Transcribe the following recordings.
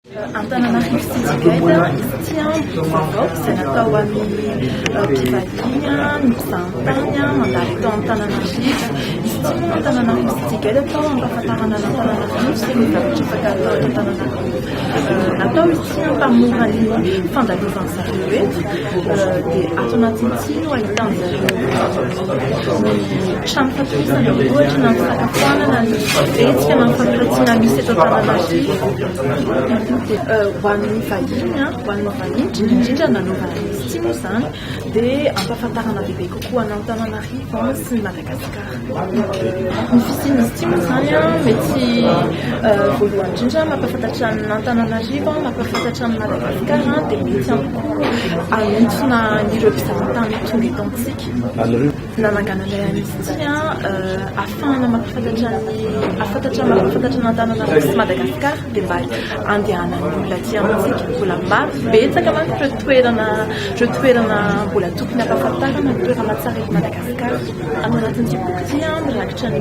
Antananarivo City Guide izy ity vaovao izay natao amin'ny mpivadina mpizahatany mandalo tao Antananarivo. Izy ity moa Antananarivo City Guide atao ampahafantarana an'Antananarivo sy ny zavatra afaka atao eto Antananarivo. Natao izy ity mpamora ny fandalozany zareo eto dia ato anatin'ity no ahitan'zareo ny trano fatorana ohatra na ny fisakafoanana ny fetsika na ny fampirantiana misy eto Antananarivo. Ho an'ny vahiny, ho an'ny vahiny indrindra nanaovana izy ity moa izany dia ampahafantarana bebe kokoa an'ny Antananarivo sy ny Madagasikara. Ny fisian'izy ity moa izany mety voalohany indrindra mampahafantatra ny Antananarivo, mampahafantatra ny Madagasikara dia mety ihany koa anentona ireo mpizahatany tonga eto amintsika. Nanangananay an'izy ity ahafahana mampahafantatra ny Antananarivo sy Madagasikara dia mba andehanan'ny olona aty amintsika mbola maro betsaka manko ireo toerana mbola tokony ampahafantarana ny toerana tsara eto Madagasikara. Ao anatin'ity boky ity mirakitra ny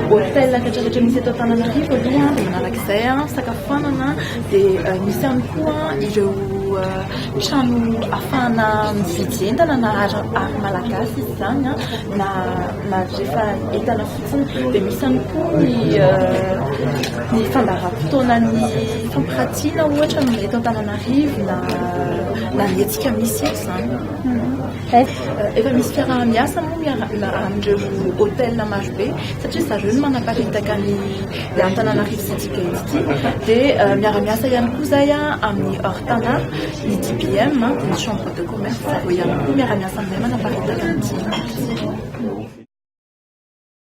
hôtel rehetrarehetra misy eto Antananarivo aloha dia manarak'izay fisakafoanana dia misy ihany koa ireo trano ahafahana mividy entana na ary malagasy izy izany na rehefa entana fotsiny dia misy ihany koa ny fandaharam-potoana ny fampiratiana ohatra no eto Antananarivo na ny hetsika misy eto izany. Efa misy fiaraha-miasa moa amin'ireo hôtel maro be satria zareo no manaparitaka ny Antananarivo City Guide ity dia miara-miasa ihany koa izay amin'ny Ortana, ny DPM, ny chambre de commerce zareo ihany koa miara-miasa amin'izay manaparitaka an'ity.